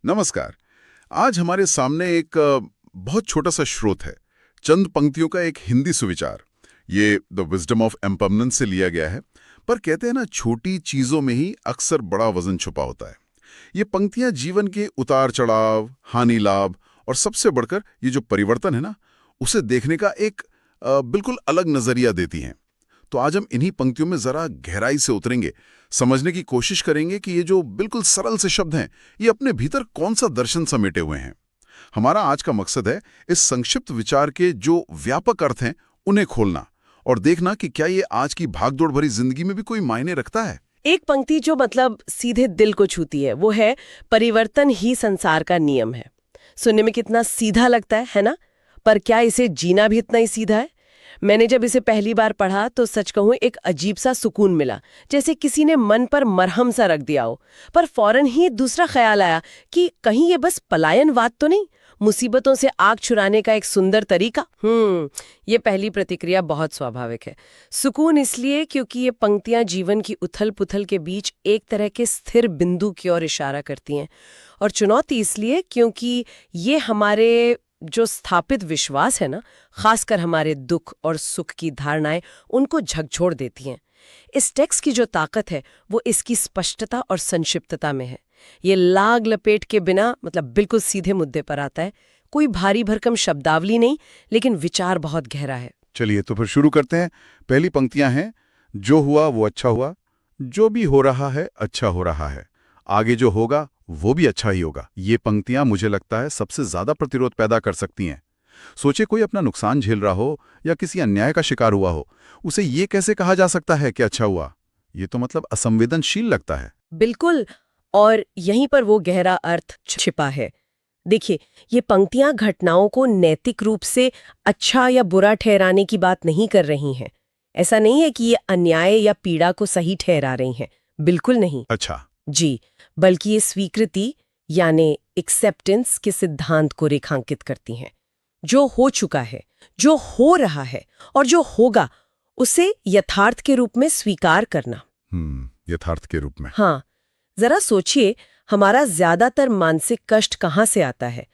नमस्कार। आज हमारे सामने एक बहुत छोटा सा स्रोत है, चंद पंक्तियों का एक हिंदी सुविचार। ये द विजडम ऑफ इम्परमेनेंस से लिया गया है। पर कहते हैं ना, छोटी चीजों में ही अक्सर बड़ा वजन छुपा होता है। ये पंक्तियां जीवन के उतार चढ़ाव, हानि लाभ और सबसे बढ़कर ये जो परिवर्तन है ना, उसे देखने का एक बिल्कुल अलग नजरिया देती हैं। तो आज हम इन्हीं पंक्तियों में जरा गहराई से उतरेंगे, समझने की कोशिश करेंगे कि ये जो बिल्कुल सरल से शब्द हैं, ये अपने भीतर कौन सा दर्शन समेटे हुए हैं। हमारा आज का मकसद है इस संक्षिप्त विचार के जो व्यापक अर्थ हैं उन्हें खोलना और देखना कि क्या ये आज की भागदौड़ भरी जिंदगी में भी कोई मायने रखता है। एक पंक्ति जो मतलब सीधे दिल को छूती है वो है, परिवर्तन ही संसार का नियम है। सुनने में कितना सीधा लगता है ना? पर क्या इसे जीना भी इतना ही सीधा है? मैंने जब इसे पहली बार पढ़ा तो सच कहूं एक अजीब सा सुकून मिला, जैसे किसी ने मन पर मरहम सा रख दिया हो। पर फौरन ही दूसरा ख्याल आया कि कहीं ये बस पलायनवाद तो नहीं, मुसीबतों से आग छुड़ाने का एक सुंदर तरीका। ये पहली प्रतिक्रिया बहुत स्वाभाविक है। सुकून इसलिए क्योंकि ये पंक्तियां जीवन की उथल पुथल के बीच एक तरह के स्थिर बिंदु की ओर इशारा करती हैं, और चुनौती इसलिए क्योंकि ये हमारे जो स्थापित विश्वास है ना, खासकर हमारे दुख और सुख की धारणाएं, उनको झकझोर देती हैं। इस टेक्स्ट की जो ताकत है वो इसकी स्पष्टता और संक्षिप्तता में है। ये लाग लपेट के बिना मतलब बिल्कुल सीधे मुद्दे पर आता है। कोई भारी भरकम शब्दावली नहीं, लेकिन विचार बहुत गहरा है। चलिए तो फिर शुरू करते हैं। पहली पंक्तियां हैं, जो हुआ वो अच्छा हुआ, जो भी हो रहा है अच्छा हो रहा है, आगे जो होगा वो भी अच्छा ही होगा। ये पंक्तियां मुझे लगता है सबसे ज्यादा प्रतिरोध पैदा कर सकती हैं। सोचे कोई अपना नुकसान झेल रहा हो या किसी अन्याय का शिकार हुआ हो, उसे ये कैसे कहा जा सकता है कि अच्छा हुआ? ये तो मतलब असंवेदनशील लगता है। बिल्कुल, और यहीं पर वो गहरा अर्थ छिपा है। देखिए, ये पंक्तियां घटनाओं को नैतिक रूप से अच्छा या बुरा ठहराने की बात नहीं कर रही हैं। ऐसा नहीं है कि ये अन्याय या पीड़ा को सही ठहरा रही हैं, बिल्कुल नहीं। अच्छा जी, बल्कि ये स्वीकृति यानी एक्सेप्टेंस के सिद्धांत को रेखांकित करती हैं। जो हो चुका है, जो हो रहा है और जो होगा, उसे यथार्थ के रूप में स्वीकार करना। यथार्थ के रूप में। हाँ, जरा सोचिए, हमारा ज्यादातर मानसिक कष्ट कहाँ से आता है?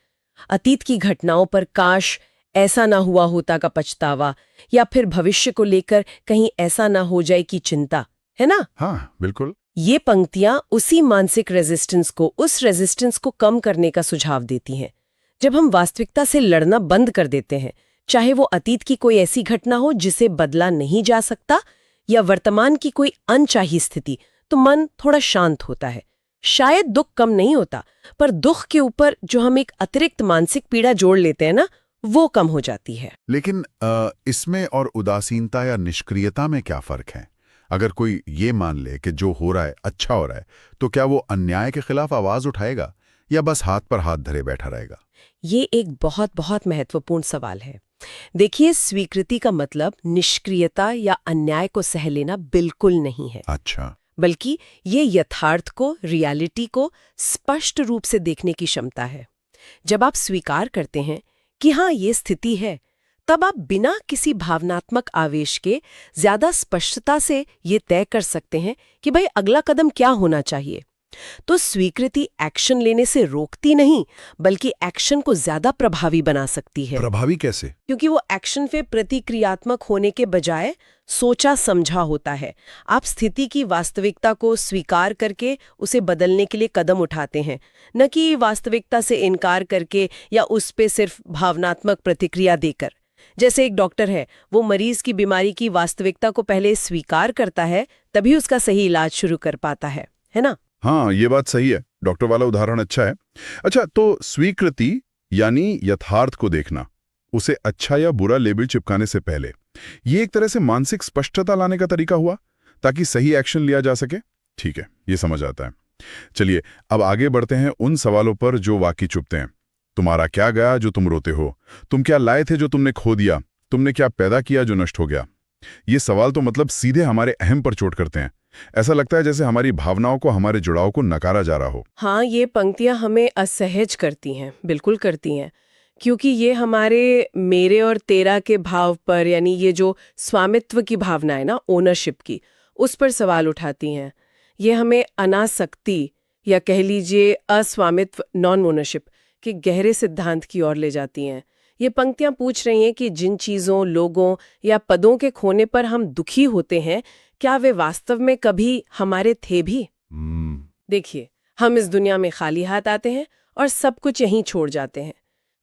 अतीत की घटनाओं पर काश ऐसा ना हुआ होता का पछतावा, या फिर भविष्य को लेकर कहीं ऐसा ना हो जाए की चिंता, है ना? हाँ बिल्कुल। ये पंक्तियां उसी मानसिक रेजिस्टेंस को, उस रेजिस्टेंस को कम करने का सुझाव देती हैं। जब हम वास्तविकता से लड़ना बंद कर देते हैं, चाहे वो अतीत की कोई ऐसी घटना हो जिसे बदला नहीं जा सकता, या वर्तमान की कोई अनचाही स्थिति, तो मन थोड़ा शांत होता है। शायद दुख कम नहीं होता, पर दुख के ऊपर जो हम एक अतिरिक्त मानसिक पीड़ा जोड़ लेते हैं ना, वो कम हो जाती है। लेकिन इसमें और उदासीनता या निष्क्रियता में क्या फर्क है? अगर कोई ये मान ले कि जो हो रहा है अच्छा हो रहा है, तो क्या वो अन्याय के खिलाफ आवाज उठाएगा या बस हाथ पर हाथ धरे बैठा रहेगा? ये एक बहुत बहुत महत्वपूर्ण सवाल है। देखिए, स्वीकृति का मतलब निष्क्रियता या अन्याय को सह लेना बिल्कुल नहीं है। अच्छा। बल्कि ये यथार्थ को, रियलिटी को स्पष्ट रूप से देखने की क्षमता है। जब आप स्वीकार करते हैं कि हाँ, ये स्थिति है, तब आप बिना किसी भावनात्मक आवेश के ज्यादा स्पष्टता से ये तय कर सकते हैं कि भाई अगला कदम क्या होना चाहिए। तो स्वीकृति एक्शन लेने से रोकती नहीं, बल्कि एक्शन को ज्यादा प्रभावी बना सकती है। प्रभावी कैसे? क्योंकि वो एक्शन पे प्रतिक्रियात्मक होने के बजाय सोचा समझा होता है। आप स्थिति की वास्तविकता को स्वीकार करके उसे बदलने के लिए कदम उठाते हैं, न कि वास्तविकता से इनकार करके या उस पे सिर्फ भावनात्मक प्रतिक्रिया देकर। जैसे एक डॉक्टर है, वो मरीज की बीमारी की वास्तविकता को पहले स्वीकार करता है, तभी उसका सही इलाज शुरू कर पाता है ना? हाँ, ये बात सही है। डॉक्टर वाला उदाहरण अच्छा है। अच्छा, तो स्वीकृति यानी यथार्थ को देखना, उसे अच्छा या बुरा लेबल चिपकाने से पहले, ये एक तरह से मानसिक स्पष्टता लाने का तरीका हुआ ताकि सही एक्शन लिया जा सके। ठीक है, ये समझ आता है। चलिए अब आगे बढ़ते हैं उन सवालों पर जो वाकई चुभते हैं। तुम्हारा क्या गया जो तुम रोते हो? तुम क्या लाए थे जो तुमने खो दिया? तुमने क्या पैदा किया जो नष्ट हो गया? ये सवाल तो मतलब सीधे हमारे अहम पर चोट करते हैं। ऐसा लगता है जैसे हमारी भावनाओं को, हमारे जुड़ाव को नकारा जा रहा हो। हाँ, ये पंक्तियां हमें असहज करती हैं, बिल्कुल करती हैं, क्योंकि ये हमारे मेरे और तेरा के भाव पर, यानी ये जो स्वामित्व की भावना है ना, ओनरशिप की, उस पर सवाल उठाती हैं। ये हमें अनासक्ति, या कह लीजिए अस्वामित्व, नॉन ओनरशिप के गहरे सिद्धांत की ओर ले जाती हैं। ये पंक्तियां पूछ रही हैं कि जिन चीजों, लोगों या पदों के खोने पर हम दुखी होते हैं, क्या वे वास्तव में कभी हमारे थे भी? देखिए, हम इस दुनिया में खाली हाथ आते हैं और सब कुछ यहीं छोड़ जाते हैं।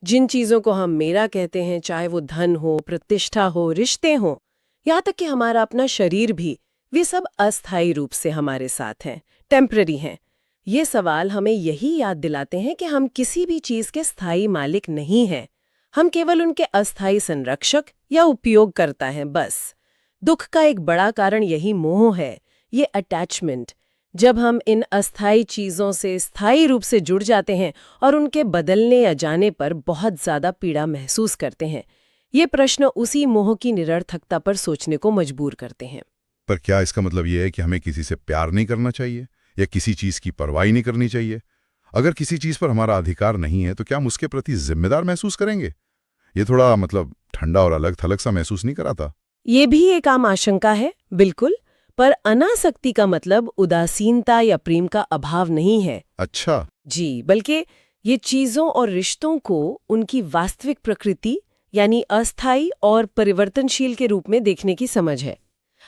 जिन चीजों को हम मेरा कहते हैं, चाहे वो धन हो, प्रतिष्ठा हो, रिश्ते हो, यहाँ तक कि हमारा अपना शरीर भी, वे सब अस्थायी रूप से हमारे साथ हैं, टेम्पररी हैं। ये सवाल हमें यही याद दिलाते हैं कि हम किसी भी चीज के स्थायी मालिक नहीं हैं। हम केवल उनके अस्थायी संरक्षक या उपयोगकर्ता हैं, बस। दुख का एक बड़ा कारण यही मोह है, ये अटैचमेंट। जब हम इन अस्थायी चीजों से स्थायी रूप से जुड़ जाते हैं और उनके बदलने या जाने पर बहुत ज्यादा पीड़ा महसूस करते हैं, ये प्रश्न उसी मोह की निरर्थकता पर सोचने को मजबूर करते हैं। पर क्या इसका मतलब ये है कि हमें किसी से प्यार नहीं करना चाहिए या किसी चीज की परवाह नहीं करनी चाहिए? अगर किसी चीज पर हमारा अधिकार नहीं है तो क्या हम उसके प्रति जिम्मेदार महसूस करेंगे? ये थोड़ा ठंडा और अलग थलग सा महसूस नहीं कराता? ये भी एक आम आशंका है, बिल्कुल। पर अनासक्ति का मतलब उदासीनता या प्रेम का अभाव नहीं है। अच्छा जी, बल्कि ये चीजों और रिश्तों को उनकी वास्तविक प्रकृति यानी अस्थायी और परिवर्तनशील के रूप में देखने की समझ है।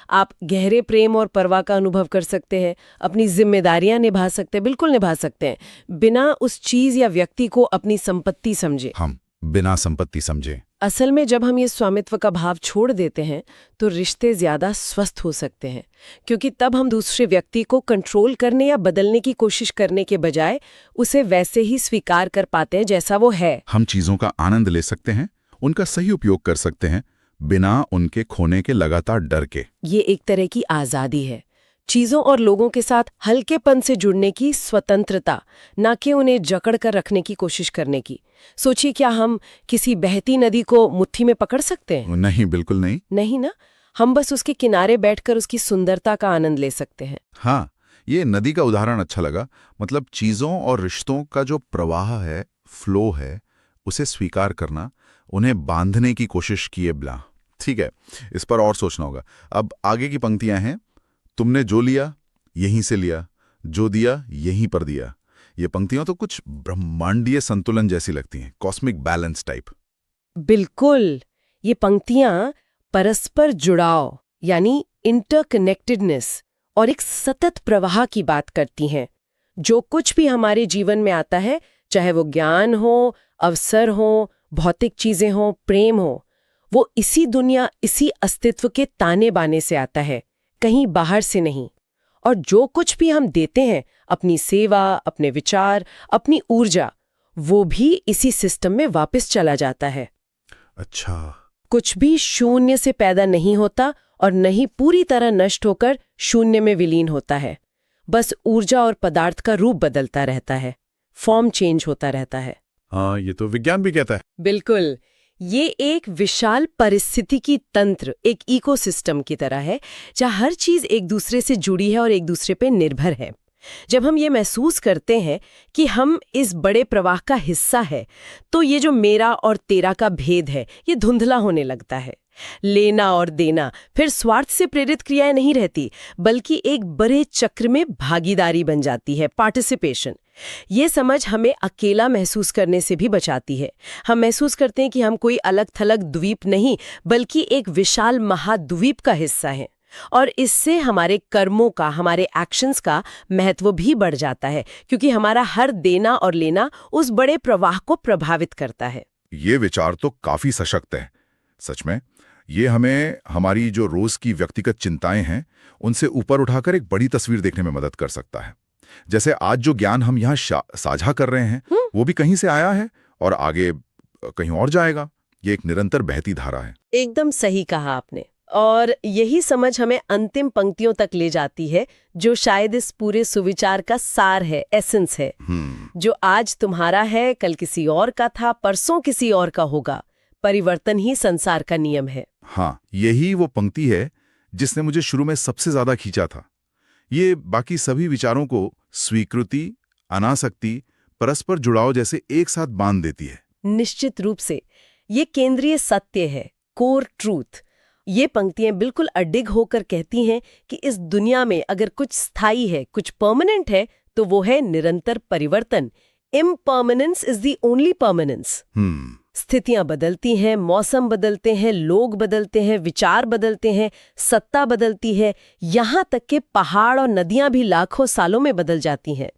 आप गहरे प्रेम और परवाह का अनुभव कर सकते हैं, अपनी जिम्मेदारियां निभा सकते हैं, बिल्कुल निभा सकते हैं, बिना उस चीज या व्यक्ति को अपनी संपत्ति समझे। हम बिना संपत्ति समझे। असल में जब हम ये स्वामित्व का भाव छोड़ देते हैं तो रिश्ते ज्यादा स्वस्थ हो सकते हैं, क्योंकि तब हम दूसरे व्यक्ति को कंट्रोल करने या बदलने की कोशिश करने के बजाय उसे वैसे ही स्वीकार कर पाते हैं जैसा वो है। हम चीजों का आनंद ले सकते हैं, उनका सही उपयोग कर सकते हैं, बिना उनके खोने के लगातार डर के। ये एक तरह की आजादी है, चीजों और लोगों के साथ हल्केपन से जुड़ने की स्वतंत्रता, ना कि उन्हें जकड़ कर रखने की कोशिश करने की। सोचिए, क्या हम किसी बहती नदी को मुट्ठी में पकड़ सकते हैं? नहीं, बिल्कुल नहीं। नहीं ना। हम बस उसके किनारे बैठकर उसकी सुंदरता का आनंद ले सकते हैं। हाँ, ये नदी का उदाहरण अच्छा लगा। चीजों और रिश्तों का जो प्रवाह है, फ्लो है, उसे स्वीकार करना, उन्हें बांधने की कोशिश किए बिना। ठीक है, इस पर और सोचना होगा। अब आगे की पंक्तियां हैं, तुमने जो लिया यहीं से लिया, जो दिया यहीं पर दिया। ये पंक्तियां तो कुछ ब्रह्मांडीय संतुलन जैसी लगती हैं, कॉस्मिक बैलेंस टाइप। बिल्कुल, ये पंक्तियां परस्पर जुड़ाव यानी इंटरकनेक्टेडनेस और एक सतत प्रवाह की बात करती हैं। जो कुछ भी हमारे जीवन में आता है, चाहे वो ज्ञान हो, अवसर हो, भौतिक चीजें हो, प्रेम हो, वो इसी दुनिया, इसी अस्तित्व के ताने बाने से आता है, कहीं बाहर से नहीं। और जो कुछ भी हम देते हैं, अपनी सेवा, अपने विचार, अपनी ऊर्जा, वो भी इसी सिस्टम में वापस चला जाता है। अच्छा, कुछ भी शून्य से पैदा नहीं होता और नहीं पूरी तरह नष्ट होकर शून्य में विलीन होता है। बस ऊर्जा और पदार्थ का रूप बदलता रहता है, फॉर्म चेंज होता रहता है। हाँ, ये तो विज्ञान भी कहता है। बिल्कुल, ये एक विशाल पारिस्थितिकी तंत्र, एक इकोसिस्टम की तरह है, जहाँ हर चीज एक दूसरे से जुड़ी है और एक दूसरे पे निर्भर है। जब हम ये महसूस करते हैं कि हम इस बड़े प्रवाह का हिस्सा है, तो ये जो मेरा और तेरा का भेद है, ये धुंधला होने लगता है। लेना और देना फिर स्वार्थ से प्रेरित क्रियाएं नहीं रहती, बल्कि एक बड़े चक्र में भागीदारी बन जाती है, पार्टिसिपेशन। ये समझ हमें अकेला महसूस करने से भी बचाती है। हम महसूस करते हैं कि हम कोई अलग थलग द्वीप नहीं, बल्कि एक विशाल महाद्वीप का हिस्सा हैं। और इससे हमारे कर्मों का, हमारे एक्शंस का महत्व भी बढ़ जाता है, क्योंकि हमारा हर देना और लेना उस बड़े प्रवाह को प्रभावित करता है। ये विचार तो काफी सशक्त है, सच में। ये हमें हमारी जो रोज की व्यक्तिगत चिंताएं हैं, उनसे ऊपर उठाकर एक बड़ी तस्वीर देखने में मदद कर सकता है। जैसे आज जो ज्ञान हम यहाँ साझा कर रहे हैं, वो भी कहीं से आया है और आगे कहीं और जाएगा। ये एक निरंतर बहती धारा है। एकदम सही कहा आपने। और यही समझ हमें अंतिम पंक्तियों तक ले जाती है, जो शायद इस पूरे सुविचार का सार है, एसेंस है। जो आज तुम्हारा है, कल किसी और का था, परसों किसी और का होगा। परिवर्तन ही संसार का नियम है। हाँ, यही वो पंक्ति है जिसने मुझे शुरू में सबसे ज्यादा खींचा था। ये बाकी सभी विचारों को स्वीकृति, अनासक्ति, परस्पर जुड़ाव जैसे एक साथ बांध देती है। निश्चित रूप से ये केंद्रीय सत्य है, कोर ट्रूथ। ये पंक्तियां बिल्कुल अडिग होकर कहती हैं कि इस दुनिया में अगर कुछ स्थायी है, कुछ परमानेंट है, तो वो है निरंतर परिवर्तन। Impermanence is the only permanence. स्थितियां बदलती हैं, मौसम बदलते हैं, लोग बदलते हैं, विचार बदलते हैं, सत्ता बदलती है, यहाँ तक कि पहाड़ और नदियां भी लाखों सालों में बदल जाती हैं।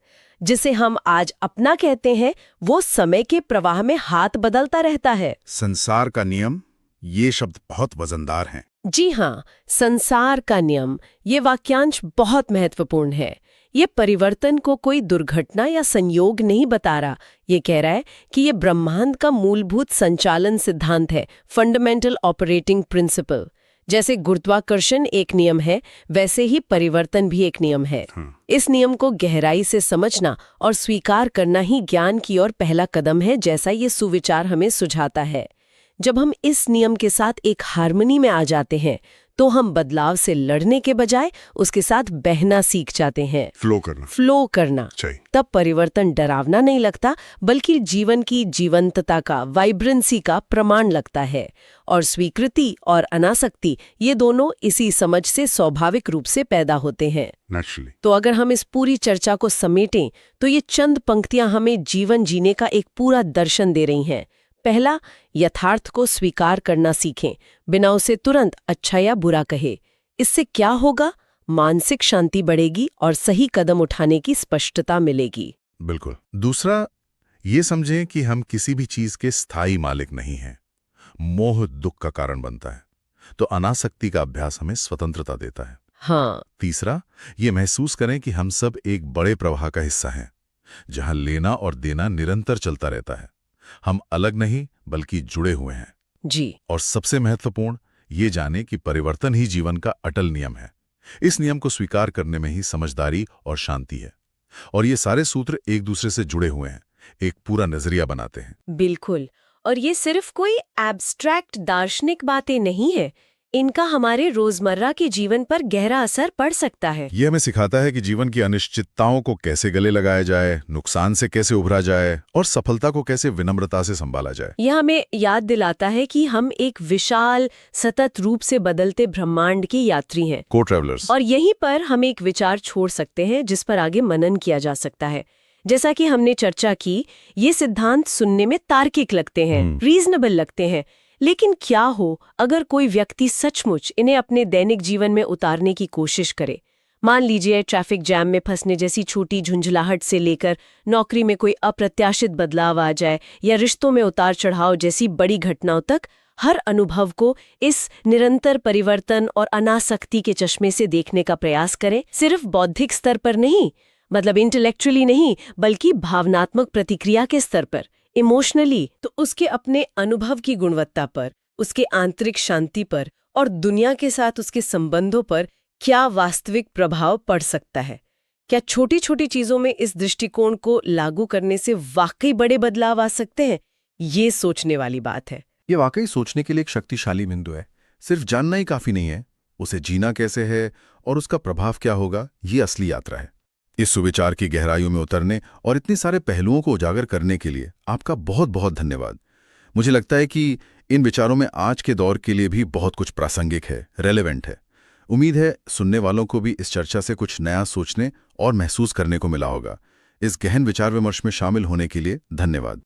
जिसे हम आज अपना कहते हैं, वो समय के प्रवाह में हाथ बदलता रहता है। संसार का नियम, ये शब्द बहुत वजनदार हैं। जी हाँ, संसार का नियम, ये वाक्यांश बहुत महत्वपूर्ण है। ये परिवर्तन को कोई दुर्घटना या संयोग नहीं बता रहा। ये कह रहा है कि ये ब्रह्मांड का मूलभूत संचालन सिद्धांत है, फंडामेंटल ऑपरेटिंग प्रिंसिपल। जैसे गुरुत्वाकर्षण एक नियम है, वैसे ही परिवर्तन भी एक नियम है। इस नियम को गहराई से समझना और स्वीकार करना ही ज्ञान की ओर पहला कदम है, जैसा ये सुविचार हमें सुझाता है। जब हम इस नियम के साथ एक हार्मनी में आ जाते हैं, तो हम बदलाव से लड़ने के बजाय उसके साथ बहना सीख जाते हैं। फ्लो करना। तब परिवर्तन डरावना नहीं लगता, बल्कि जीवन की जीवंतता का, वाइब्रेंसी का प्रमाण लगता है। और स्वीकृति और अनासक्ति, ये दोनों इसी समझ से स्वाभाविक रूप से पैदा होते हैं। तो अगर हम इस पूरी चर्चा को समेटें, तो ये चंद पंक्तियां हमें जीवन जीने का एक पूरा दर्शन दे रही हैं। पहला, यथार्थ को स्वीकार करना सीखें, बिना उसे तुरंत अच्छा या बुरा कहे। इससे क्या होगा? मानसिक शांति बढ़ेगी और सही कदम उठाने की स्पष्टता मिलेगी। बिल्कुल। दूसरा, ये समझें कि हम किसी भी चीज के स्थायी मालिक नहीं हैं। मोह दुख का कारण बनता है, तो अनासक्ति का अभ्यास हमें स्वतंत्रता देता है। हाँ। तीसरा, ये महसूस करें कि हम सब एक बड़े प्रवाह का हिस्सा हैं, जहां लेना और देना निरंतर चलता रहता है। हम अलग नहीं, बल्कि जुड़े हुए हैं। जी। और सबसे महत्वपूर्ण, ये जाने कि परिवर्तन ही जीवन का अटल नियम है। इस नियम को स्वीकार करने में ही समझदारी और शांति है। और ये सारे सूत्र एक दूसरे से जुड़े हुए हैं, एक पूरा नजरिया बनाते हैं। बिल्कुल। और ये सिर्फ कोई एब्स्ट्रैक्ट दार्शनिक बातें नहीं है, इनका हमारे रोजमर्रा के जीवन पर गहरा असर पड़ सकता है। ये हमें सिखाता है कि जीवन की अनिश्चितताओं को कैसे गले लगाया जाए, नुकसान से कैसे उभरा जाए और सफलता को कैसे विनम्रता से संभाला जाए। यह हमें याद दिलाता है कि हम एक विशाल, सतत रूप से बदलते ब्रह्मांड के यात्री हैं, को-ट्रैवलर्स। और यहीं पर हम एक विचार छोड़ सकते हैं जिस पर आगे मनन किया जा सकता है। जैसा कि हमने चर्चा की, ये सिद्धांत सुनने में तार्किक लगते हैं, रीजनेबल लगते हैं, लेकिन क्या हो अगर कोई व्यक्ति सचमुच इन्हें अपने दैनिक जीवन में उतारने की कोशिश करे? मान लीजिए ट्रैफिक जैम में फंसने जैसी छोटी झुंझलाहट से लेकर नौकरी में कोई अप्रत्याशित बदलाव आ जाए, या रिश्तों में उतार चढ़ाव जैसी बड़ी घटनाओं तक, हर अनुभव को इस निरंतर परिवर्तन और अनासक्ति के चश्मे से देखने का प्रयास करें। सिर्फ बौद्धिक स्तर पर नहीं, मतलब इंटेलेक्चुअली नहीं, बल्कि भावनात्मक प्रतिक्रिया के स्तर पर, इमोशनली। तो उसके अपने अनुभव की गुणवत्ता पर, उसके आंतरिक शांति पर और दुनिया के साथ उसके संबंधों पर क्या वास्तविक प्रभाव पड़ सकता है? क्या छोटी छोटी चीजों में इस दृष्टिकोण को लागू करने से वाकई बड़े बदलाव आ सकते हैं? ये सोचने वाली बात है। ये वाकई सोचने के लिए एक शक्तिशाली बिंदु है। सिर्फ जानना ही काफी नहीं है, उसे जीना कैसे है और उसका प्रभाव क्या होगा, ये असली यात्रा है। इस सुविचार की गहराइयों में उतरने और इतने सारे पहलुओं को उजागर करने के लिए आपका बहुत बहुत धन्यवाद। मुझे लगता है कि इन विचारों में आज के दौर के लिए भी बहुत कुछ प्रासंगिक है, रेलेवेंट है। उम्मीद है सुनने वालों को भी इस चर्चा से कुछ नया सोचने और महसूस करने को मिला होगा। इस गहन विचार विमर्श में शामिल होने के लिए धन्यवाद।